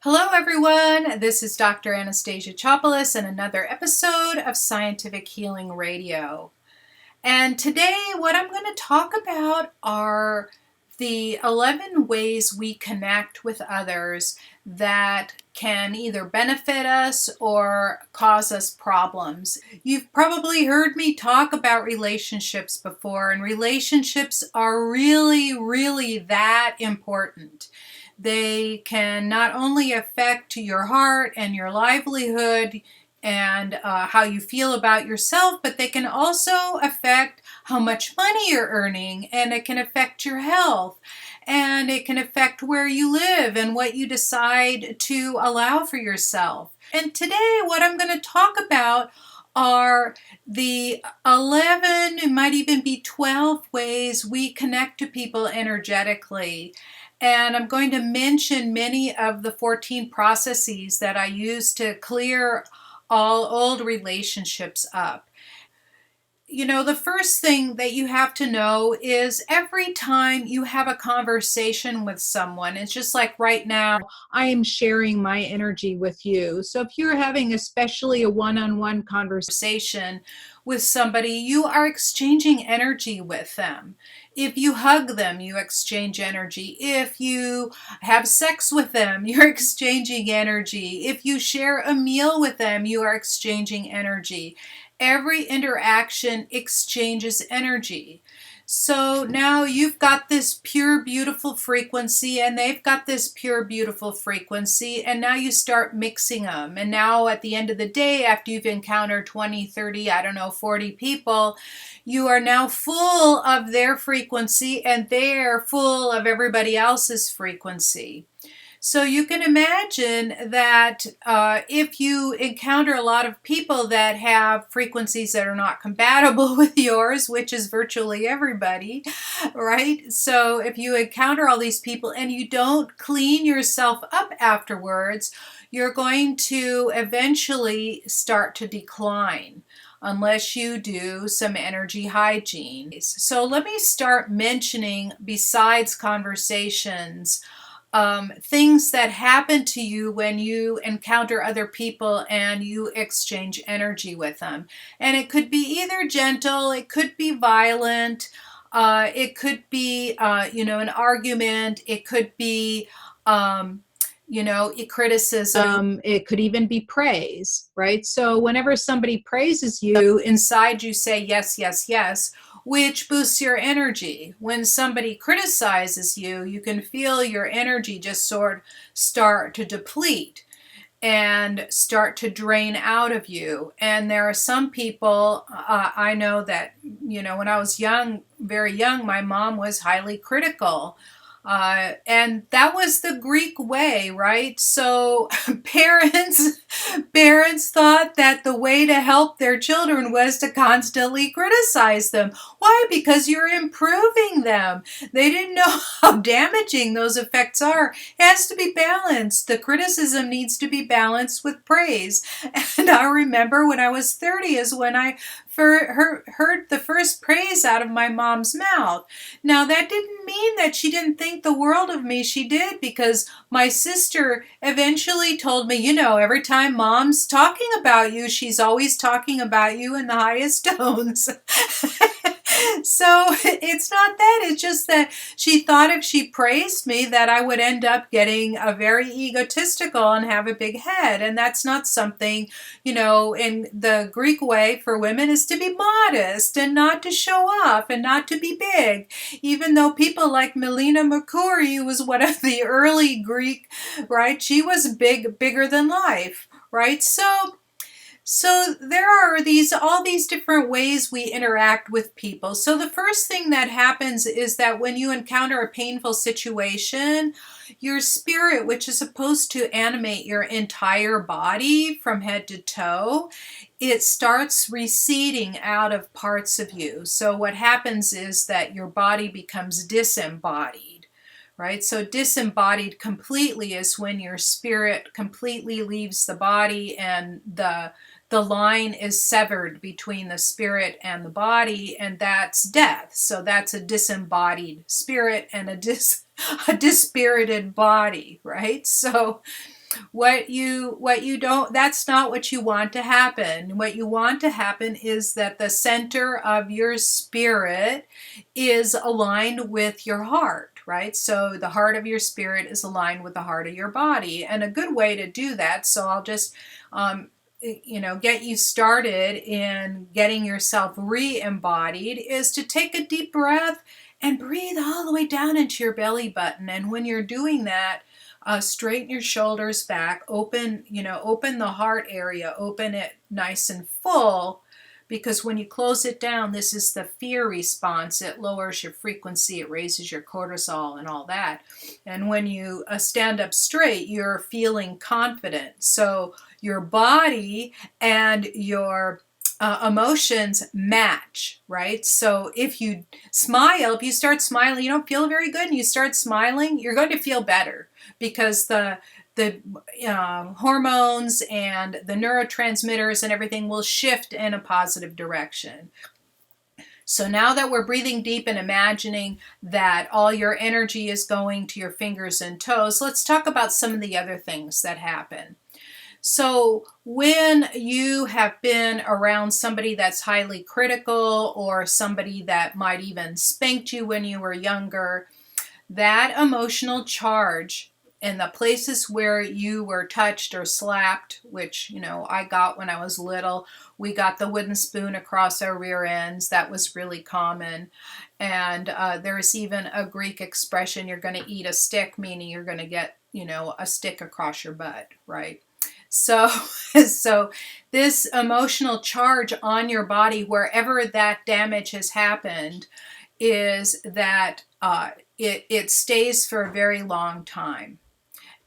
Hello everyone, this is Dr. Anastasia Chopelas and another episode of Scientific Healing Radio. And today what I'm going to talk about are the 11 ways we connect with others that can either benefit us or cause us problems. You've probably heard me talk about relationships before, and relationships are really that important. They can not only affect your heart and your livelihood and how you feel about yourself, but they can also affect how much money you're earning, and it can affect your health, and it can affect where you live and what you decide to allow for yourself. And today what I'm going to talk about are the 11, it might even be 12 ways we connect to people energetically. And I'm going to mention many of the 14 processes that I use to clear all old relationships up. You know, the first thing that you have to know is every time you have a conversation with someone, it's just like right now, I am sharing my energy with you. So if you're having especially a one-on-one conversation with somebody, you are exchanging energy with them. If you hug them, you exchange energy. If you have sex with them, you're exchanging energy. If you share a meal with them, you are exchanging energy. Every interaction exchanges energy. So now you've got this pure, beautiful frequency, and they've got this pure, beautiful frequency, and now you start mixing them. And now at the end of the day, after you've encountered 20, 30, 40 people, you are now full of their frequency, and they're full of everybody else's frequency. So you can imagine that if you encounter a lot of people that have frequencies that are not compatible with yours, which is virtually everybody, right? So if you encounter all these people and you don't clean yourself up afterwards, you're going to eventually start to decline unless you do some energy hygiene. So let me start mentioning, besides conversations, things that happen to you when you encounter other people and you exchange energy with them. And it could be either gentle, it could be violent, it could be, an argument, it could be, criticism, it could even be praise, right? So whenever somebody praises you, inside you say yes, yes, yes, which boosts your energy. When somebody criticizes you, you can feel your energy just sort of start to deplete and start to drain out of you. And there are some people, I know that, when I was young, very young, my mom was highly critical. And that was the Greek way, right? So parents thought that the way to help their children was to constantly criticize them. Why? Because you're improving them. They didn't know how damaging those effects are. It has to be balanced. The criticism needs to be balanced with praise. And I remember when I was 30 is when I heard the first praise out of my mom's mouth. Now, that didn't mean that she didn't think the world of me. She did, because my sister eventually told me, every time mom's talking about you, she's always talking about you in the highest tones. So it's not that, it's just that she thought if she praised me that I would end up getting a very egotistical and have a big head. And that's not something, in the Greek way for women is to be modest and not to show off and not to be big. Even though people like Melina Mercouri, who was one of the early Greek, right? She was bigger than life, right? So there are all these different ways we interact with people. So the first thing that happens is that when you encounter a painful situation, your spirit, which is supposed to animate your entire body from head to toe, it starts receding out of parts of you. So what happens is that your body becomes disembodied. Right? So disembodied completely is when your spirit completely leaves the body and the line is severed between the spirit and the body, and that's death. So that's a disembodied spirit and a dispirited body, right? So What you don't, that's not what you want to happen. What you want to happen is that the center of your spirit is aligned with your heart, right? So the heart of your spirit is aligned with the heart of your body. And a good way to do that, so I'll just get you started in getting yourself re-embodied, is to take a deep breath and breathe all the way down into your belly button. And when you're doing that, straighten your shoulders back, open the heart area, open it nice and full, because when you close it down, this is the fear response. It lowers your frequency, it raises your cortisol and all that. And when you stand up straight, you're feeling confident. So your body and your emotions match, right? So if you start smiling, you don't feel very good, and you start smiling, you're going to feel better, because the hormones and the neurotransmitters and everything will shift in a positive direction. So now that we're breathing deep and imagining that all your energy is going to your fingers and toes, let's talk about some of the other things that happen. So when you have been around somebody that's highly critical, or somebody that might even spanked you when you were younger, that emotional charge in the places where you were touched or slapped, which, I got when I was little. We got the wooden spoon across our rear ends. That was really common. And there's even a Greek expression, you're going to eat a stick, meaning you're going to get, a stick across your butt, right? So, so this emotional charge on your body, wherever that damage has happened, is that it stays for a very long time.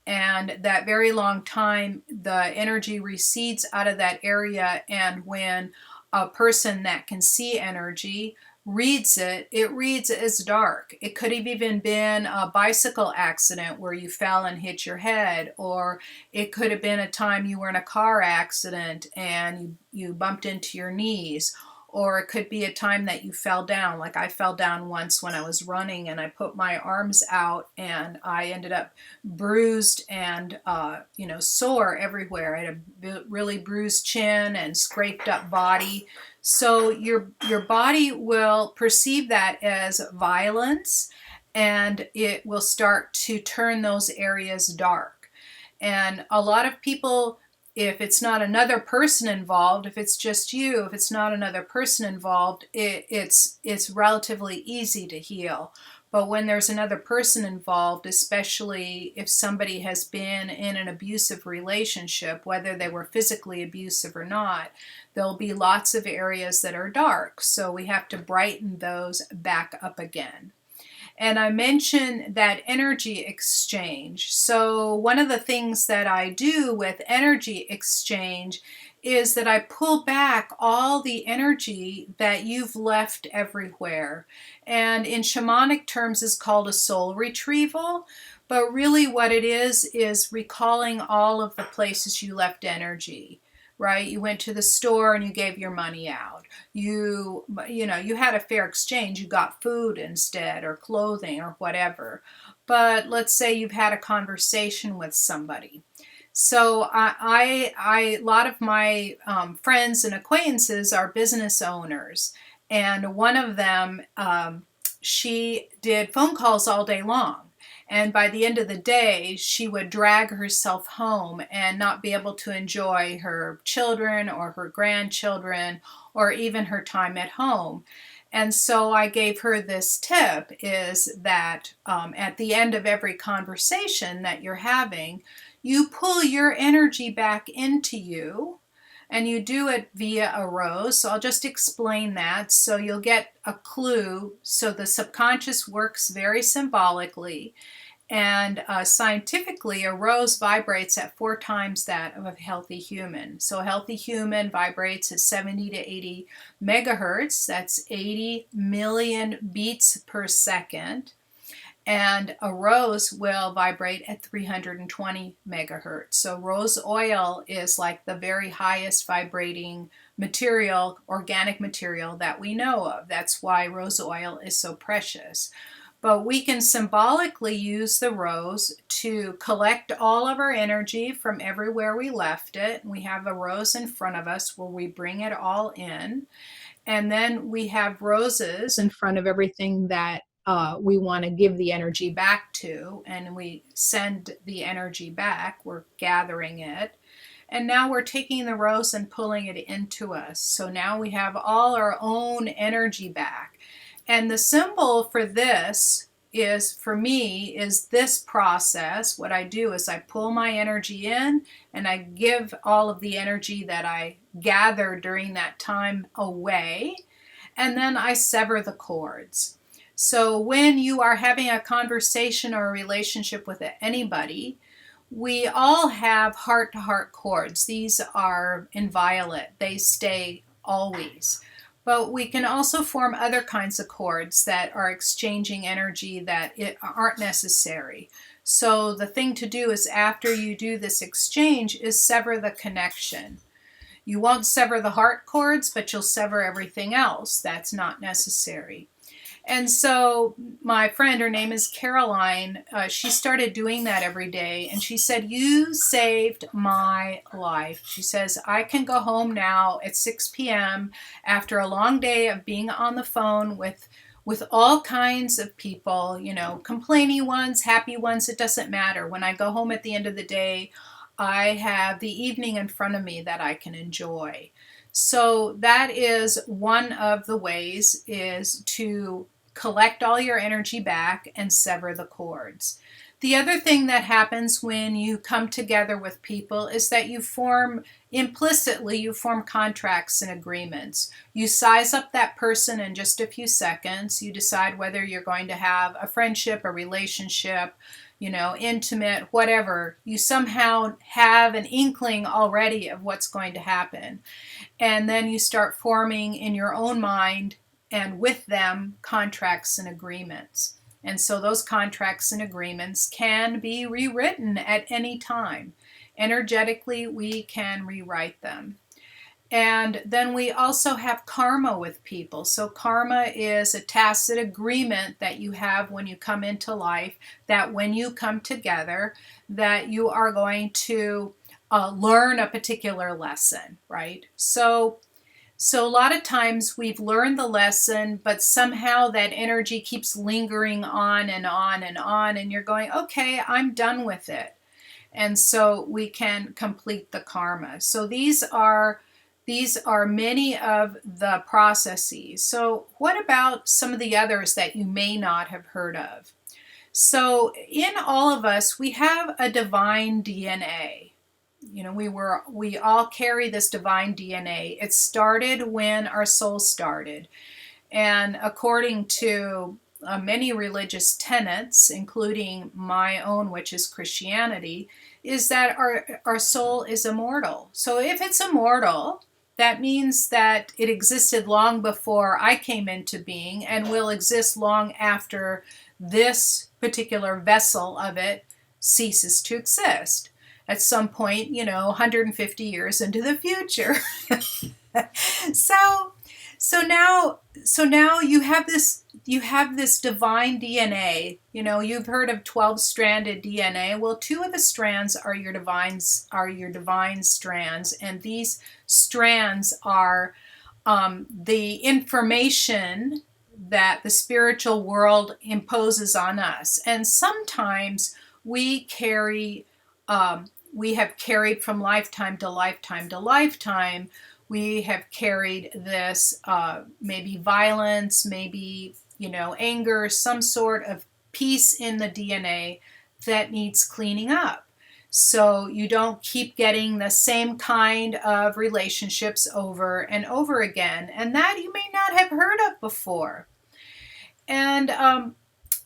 And that very long time, the energy recedes out of that area. And when a person that can see energy reads it, it reads as dark. It could have even been a bicycle accident where you fell and hit your head, or it could have been a time you were in a car accident and you bumped into your knees. Or it could be a time that you fell down. Like I fell down once when I was running, and I put my arms out and I ended up bruised and sore everywhere. I had a really bruised chin and scraped up body. So your body will perceive that as violence, and it will start to turn those areas dark. And a lot of people, if it's not another person involved, if it's just you, if it's not another person involved, it's relatively easy to heal. But when there's another person involved, especially if somebody has been in an abusive relationship, whether they were physically abusive or not, there'll be lots of areas that are dark. So we have to brighten those back up again. And I mentioned that energy exchange. So one of the things that I do with energy exchange is that I pull back all the energy that you've left everywhere. And in shamanic terms is called a soul retrieval. But really what it is recalling all of the places you left energy. Right? You went to the store and you gave your money out. You had a fair exchange. You got food instead, or clothing, or whatever. But let's say you've had a conversation with somebody. So a lot of my friends and acquaintances are business owners, and one of them, she did phone calls all day long. And by the end of the day, she would drag herself home and not be able to enjoy her children or her grandchildren or even her time at home. And so I gave her this tip, is that at the end of every conversation that you're having, you pull your energy back into you, and you do it via a rose. So I'll just explain that so you'll get a clue. So the subconscious works very symbolically. And scientifically, a rose vibrates at 4 times that of a healthy human. So a healthy human vibrates at 70 to 80 megahertz. That's 80 million beats per second. And a rose will vibrate at 320 megahertz. So rose oil is like the very highest vibrating material, organic material that we know of. That's why rose oil is so precious. But we can symbolically use the rose to collect all of our energy from everywhere we left it. We have a rose in front of us where we bring it all in. And then we have roses in front of everything that we want to give the energy back to. And we send the energy back. We're gathering it. And now we're taking the rose and pulling it into us. So now we have all our own energy back. And the symbol for this is, for me, is this process. What I do is I pull my energy in and I give all of the energy that I gather during that time away. And then I sever the cords. So when you are having a conversation or a relationship with anybody, we all have heart-to-heart cords. These are inviolate. They stay always. But we can also form other kinds of cords that are exchanging energy that aren't necessary. So the thing to do is, after you do this exchange, is sever the connection. You won't sever the heart cords, but you'll sever everything else that's not necessary. And so my friend, her name is Caroline, she started doing that every day. And she said, "You saved my life." She says, "I can go home now at 6 p.m. after a long day of being on the phone with all kinds of people, complaining ones, happy ones, it doesn't matter. When I go home at the end of the day, I have the evening in front of me that I can enjoy." So that is one of the ways, is to collect all your energy back and sever the cords. The other thing that happens when you come together with people is that you form contracts and agreements. You size up that person in just a few seconds. You decide whether you're going to have a friendship, a relationship, intimate, whatever. You somehow have an inkling already of what's going to happen. And then you start forming in your own mind and with them contracts and agreements. And so those contracts and agreements can be rewritten at any time. Energetically, we can rewrite them. And then we also have karma with people. So karma is a tacit agreement that you have when you come into life, that when you come together, that you are going to learn a particular lesson, right? So a lot of times we've learned the lesson, but somehow that energy keeps lingering on and on and on, and you're going, okay, I'm done with it. And so we can complete the karma. So these are many of the processes. So what about some of the others that you may not have heard of? So in all of us, we have a divine DNA. We all carry this divine DNA. It started when our soul started. And according to many religious tenets, including my own, which is Christianity, is that our soul is immortal. So if it's immortal, that means that it existed long before I came into being and will exist long after this particular vessel of it ceases to exist. At some point, 150 years into the future. So now you have this divine DNA. You've heard of 12-stranded DNA. Well, 2 of the strands are your divine strands, and these strands are the information that the spiritual world imposes on us. And sometimes we have carried from lifetime to lifetime to lifetime. We have carried this maybe violence, maybe, anger, some sort of piece in the DNA that needs cleaning up. So you don't keep getting the same kind of relationships over and over again, and that you may not have heard of before. And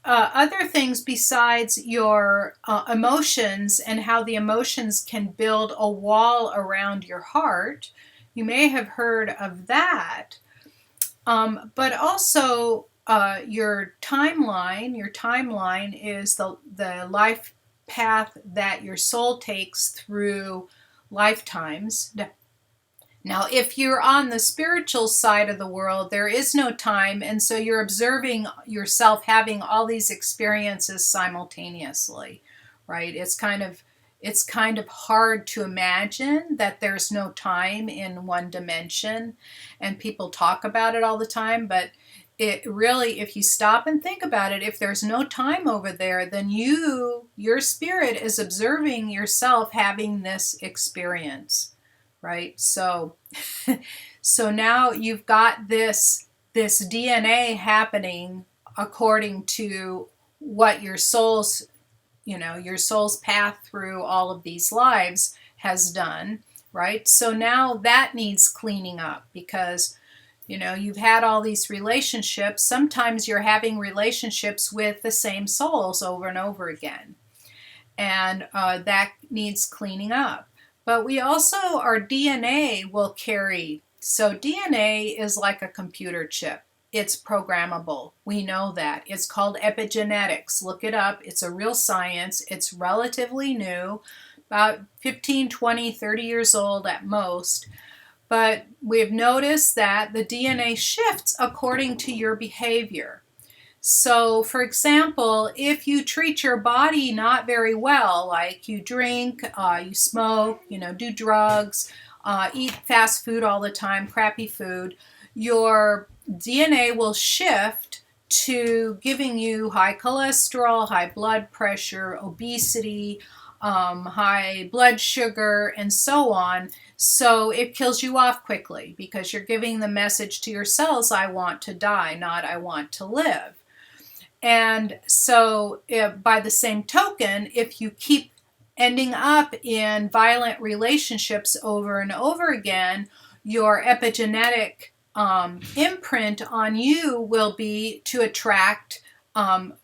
other things besides your emotions, and how the emotions can build a wall around your heart. You may have heard of that. But also your timeline. Your timeline is the life path that your soul takes through lifetimes. Now, if you're on the spiritual side of the world, there is no time, and so you're observing yourself having all these experiences simultaneously, right? It's kind of hard to imagine that there's no time in one dimension, and people talk about it all the time, but it really, if you stop and think about it, if there's no time over there, then your spirit is observing yourself having this experience, right? So now you've got this DNA happening according to what your soul's path through all of these lives has done, right? So now that needs cleaning up because you've had all these relationships. Sometimes you're having relationships with the same souls over and over again, and that needs cleaning up. But we also, our DNA will carry, so DNA is like a computer chip. It's programmable. We know that. It's called epigenetics. Look it up. It's a real science. It's relatively new, about 15, 20, 30 years old at most. But we've noticed that the DNA shifts according to your behavior. So, for example, if you treat your body not very well, like you drink, you smoke, do drugs, eat fast food all the time, crappy food, your DNA will shift to giving you high cholesterol, high blood pressure, obesity, high blood sugar, and so on. So it kills you off quickly because you're giving the message to your cells, I want to die, not I want to live. And so by the same token, if you keep ending up in violent relationships over and over again, your epigenetic imprint on you will be to attract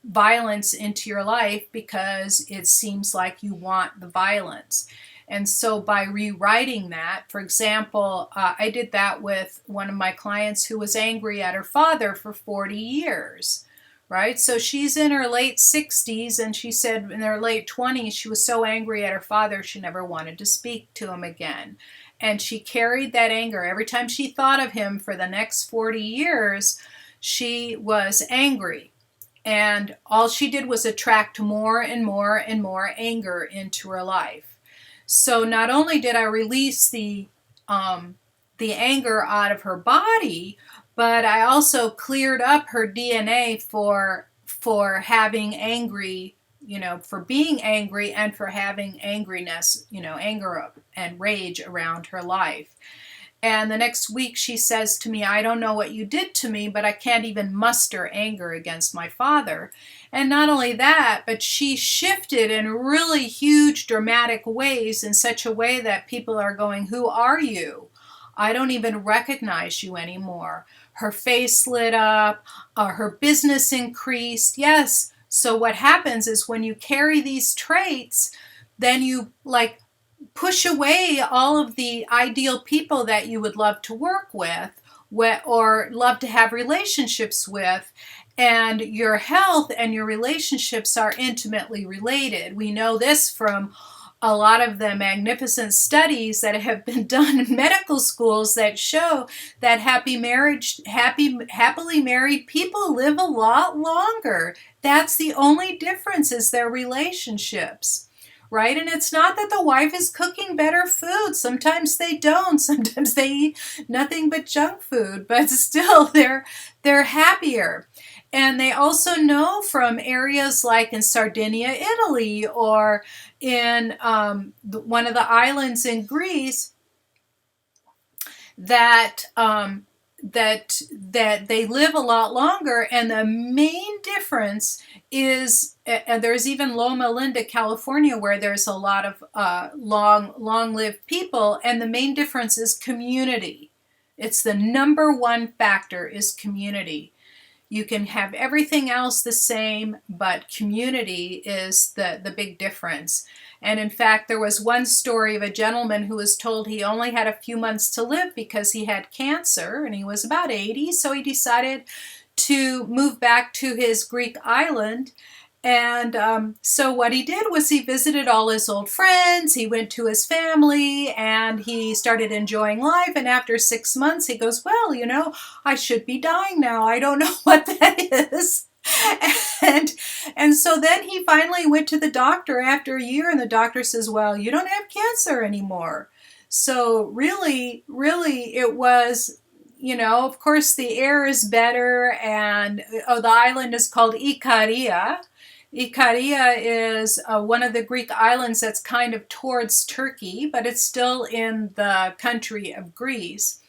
violence into your life because it seems like you want the violence. And so by rewriting that, for example, I did that with one of my clients who was angry at her father for 40 years. Right? So she's in her late 60s, and she said in her late 20s, she was so angry at her father, she never wanted to speak to him again. And she carried that anger. Every time she thought of him for the next 40 years, she was angry. And all she did was attract more and more and more anger into her life. So not only did I release the anger out of her body, but I also cleared up her DNA for having angry, for being angry and for having angriness, anger and rage around her life. And the next week she says to me, I don't know what you did to me, but I can't even muster anger against my father. And not only that, but she shifted in really huge, dramatic ways in such a way that people are going, who are you? I don't even recognize you anymore. Her face lit up, her business increased. Yes. So what happens is when you carry these traits, then you push away all of the ideal people that you would love to work with or love to have relationships with. And your health and your relationships are intimately related. We know this from a lot of the magnificent studies that have been done in medical schools that show that happily married people live a lot longer. That's the only difference, is their relationships, right? And it's not that the wife is cooking better food. Sometimes they don't. Sometimes they eat nothing but junk food, but still they're happier. And they also know from areas like in Sardinia, Italy, or in one of the islands in Greece, that they live a lot longer. And the main difference is, there's even Loma Linda, California, where there's a lot of long-lived people, and the main difference is community. It's the number one factor is community. You can have everything else the same, but community is the big difference. And in fact, there was one story of a gentleman who was told he only had a few months to live because he had cancer, and he was about 80, so he decided to move back to his Greek island. And so what he did was he visited all his old friends, he went to his family, and he started enjoying life. And after 6 months, he goes, well, I should be dying now. I don't know what that is. And, and so then he finally went to the doctor after a year, and the doctor says, well, you don't have cancer anymore. So really, really, it was, of course, the air is better, and the island is called Ikaria. Ikaria is one of the Greek islands that's kind of towards Turkey, but it's still in the country of Greece.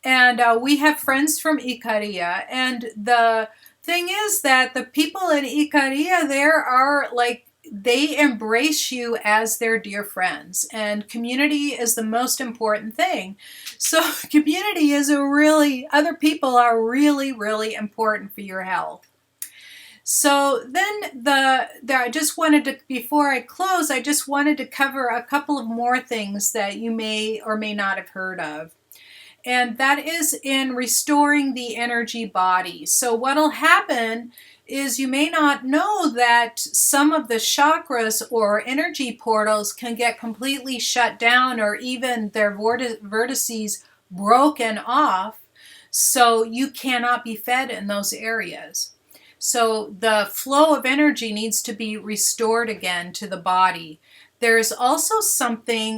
And we have friends from Ikaria, and the thing is that the people in Ikaria there are like, they embrace you as their dear friends, and community is the most important thing. So community is other people are really, really important for your health. So then I just wanted to, before I close, I just wanted to cover a couple of more things that you may or may not have heard of. And that is in restoring the energy body. So what'll happen is, you may not know that some of the chakras or energy portals can get completely shut down, or even their vertices broken off, so you cannot be fed in those areas. So the flow of energy needs to be restored again to the body. There's also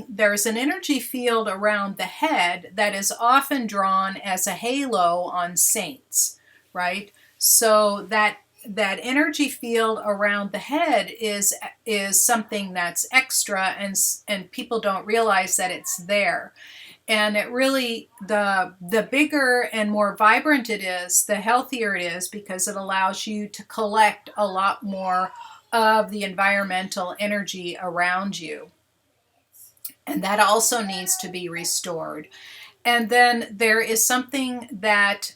there's an energy field around the head that is often drawn as a halo on saints, right? So that energy field around the head is something that's extra, and people don't realize that it's there. And it really, the bigger and more vibrant it is, the healthier it is, because it allows you to collect a lot more of the environmental energy around you. And that also needs to be restored. And then there is something that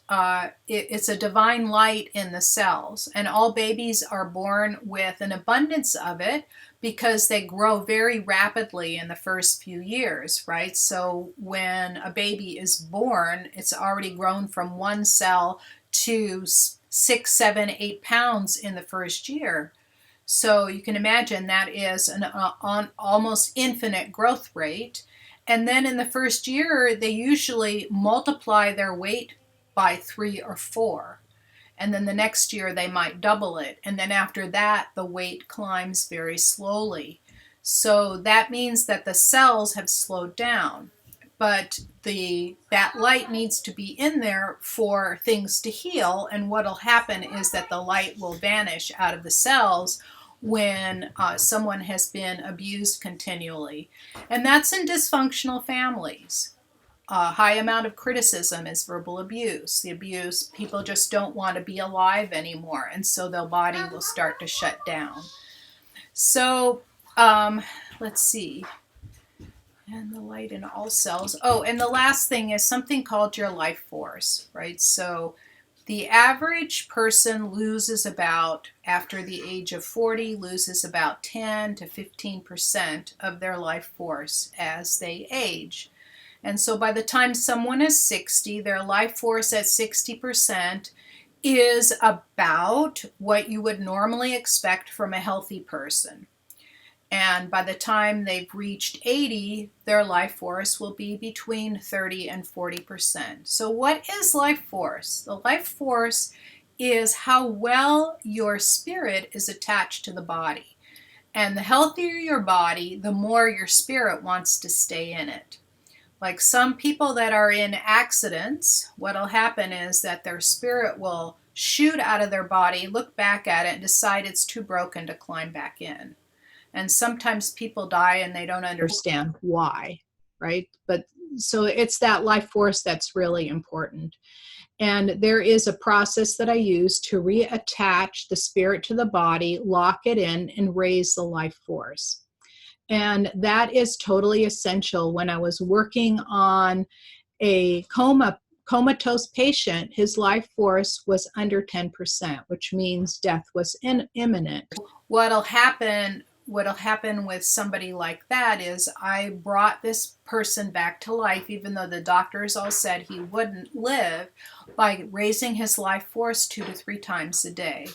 it's a divine light in the cells, and all babies are born with an abundance of it, because they grow very rapidly in the first few years, right? So when a baby is born, it's already grown from one cell to 6, 7, 8 pounds in the first year. So you can imagine that is an almost infinite growth rate. And then in the first year, they usually multiply their weight by 3 or 4. And then the next year, they might double it. And then after that, the weight climbs very slowly. So that means that the cells have slowed down. But that light needs to be in there for things to heal. And what will happen is that the light will vanish out of the cells when someone has been abused continually. And that's in dysfunctional families. A high amount of criticism is verbal abuse. The abuse, people just don't want to be alive anymore, and so their body will start to shut down. So let's see. And the light in all cells. Oh, and the last thing is something called your life force, right? So the average person loses about, after the age of 40, loses about 10 to 15% of their life force as they age. And so by the time someone is 60, their life force at 60% is about what you would normally expect from a healthy person. And by the time they've reached 80, their life force will be between 30 and 40%. So what is life force? The life force is how well your spirit is attached to the body. And the healthier your body, the more your spirit wants to stay in it. Like some people that are in accidents, what'll happen is that their spirit will shoot out of their body, look back at it, and decide it's too broken to climb back in. And sometimes people die and they don't understand why, right? But so it's that life force that's really important. And there is a process that I use to reattach the spirit to the body, lock it in, and raise the life force. And that is totally essential. When I was working on a comatose patient, his life force was under 10%, which means death was imminent. What'll happen with somebody like that is, I brought this person back to life, even though the doctors all said he wouldn't live, by raising his life force 2 to 3 times a day.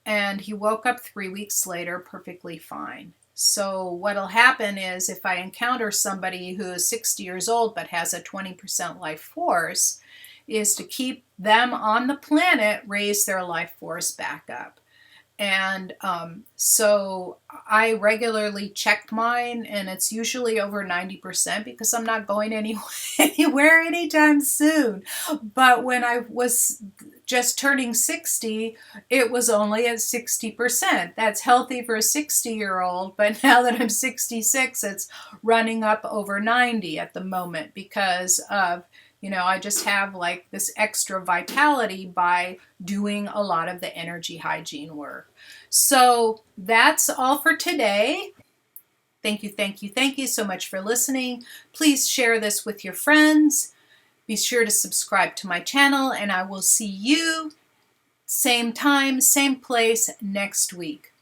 and he woke up 3 weeks later perfectly fine. So what'll happen is if I encounter somebody who is 60 years old but has a 20% life force, is to keep them on the planet, raise their life force back up. And so I regularly check mine, and it's usually over 90% because I'm not going anywhere anytime soon. But when I was just turning 60, it was only at 60%. That's healthy for a 60-year-old, but now that I'm 66, it's running up over 90 at the moment because of, I just have like this extra vitality by doing a lot of the energy hygiene work. So that's all for today. Thank you so much for listening. Please share this with your friends. Be sure to subscribe to my channel, and I will see you same time, same place next week.